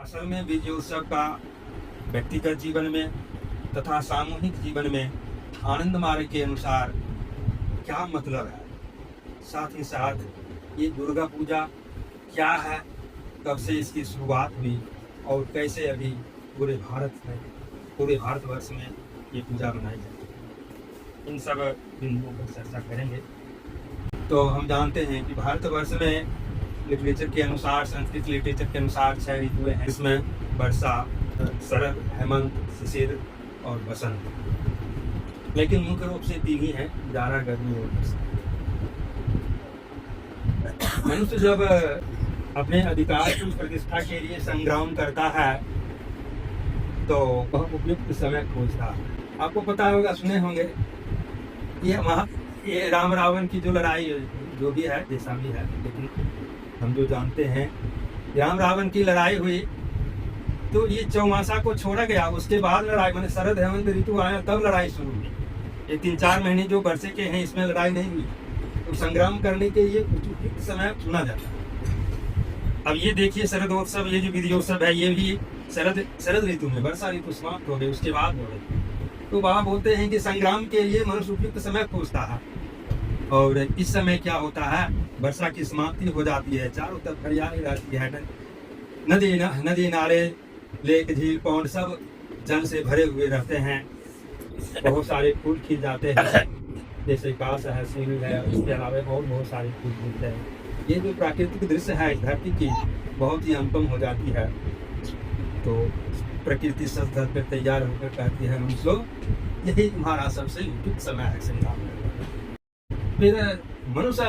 असल में विजय उत्सव का व्यक्तिगत जीवन में तथा सामूहिक जीवन में आनंद मार्ग के अनुसार क्या मतलब है, साथ ही साथ ये दुर्गा पूजा क्या है, कब से इसकी शुरुआत हुई और कैसे अभी पूरे भारतवर्ष में ये पूजा मनाई जाती है, इन सब बिंदुओं पर चर्चा करेंगे। तो हम जानते हैं कि भारतवर्ष में लिटरेचर के अनुसार, संस्कृत लिटरेचर के अनुसार 6 ऋतुएं हैं। इसमें वर्षा, शरद, हेमंत, शिशिर और बसंत, लेकिन मुख्य रूप से 3 ही हैं, जाड़ा, गर्मी और बरसात। मनुष्य जब अपने अधिकार की प्रतिष्ठा के लिए संग्राम करता है तो वह उपयुक्त समय खोजता है। आपको पता होगा, सुने होंगे, ये राम रावण की जो लड़ाई जो भी है, जैसा भी है, लेकिन हम जो जानते हैं राम रावण की लड़ाई हुई तो ये चौमासा को छोड़ा गया, उसके बाद लड़ाई, मैंने शरद हेमंत ऋतु आया तब लड़ाई शुरू हुई। ये 3-4 महीने जो वर्षे के हैं इसमें लड़ाई नहीं हुई, तो संग्राम करने के लिए उपयुक्त समय चुना जाता है। अब ये देखिए, शरदोत्सव, ये जो विजयोत्सव है, ये भी शरद ऋतु में, वर्षा ऋतु समाप्त हो गई उसके बाद हो गई। तो वहाँ बोलते हैं कि संग्राम के लिए मनुष्य उपयुक्त समय खोजता है, और इस समय क्या होता है, वर्षा की समाप्ति हो जाती है, चारों तरफ हरियाली रहती है, नदी नाले, लेक, झील, पौंड सब जल से भरे हुए रहते हैं, बहुत सारे फूल खिल जाते हैं, जैसे कास है, सील है, इसके अलावा और बहुत सारे फूल खिलते हैं। ये जो प्राकृतिक दृश्य है इस धरती की, बहुत ही अनुपम हो जाती है। तो प्रकृति सब धर पर तैयार होकर कहती है, मनुष्य यही तुम्हारा सबसे उपयुक्त समय है संग्राम करने। फिर मनुष्य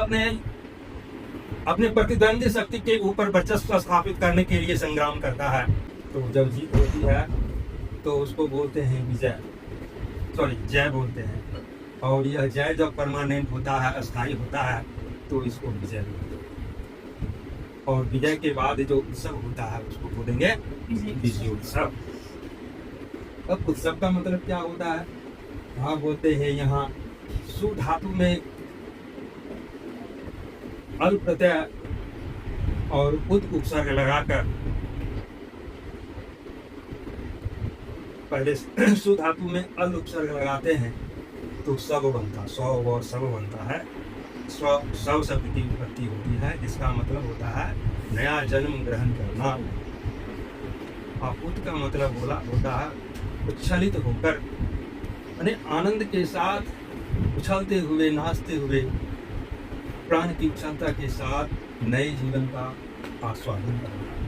अपने प्रतिद्वंदी शक्ति के ऊपर वर्चस्व स्थापित करने के लिए संग्राम करता है। तो जब जीत होती है तो उसको बोलते हैं जय बोलते हैं, और यह जय जब परमानेंट होता है, अस्थायी होता है, तो इसको विजय बोलते हैं। और विजय के बाद जो उत्सव होता है उसको बोलेंगे विजय उत्सव। अब उत्सव का मतलब क्या होता है, हाँ बोलते हैं यहाँ सु धातु में अल प्रत्यय और उद उपसर्ग लगाकर, पहले सु धातु में अल उपसर्ग लगाते हैं तो सब बनता, सौ और सब बनता है। सौ शब्द की उत्पत्ति होती है, जिसका मतलब होता है नया जन्म ग्रहण करना। उत का मतलब होता है उच्छलित होकर, यानी आनंद के साथ उछलते हुए, नाचते हुए, प्राण की उछलता के साथ नए जीवन का आस्वादन करना।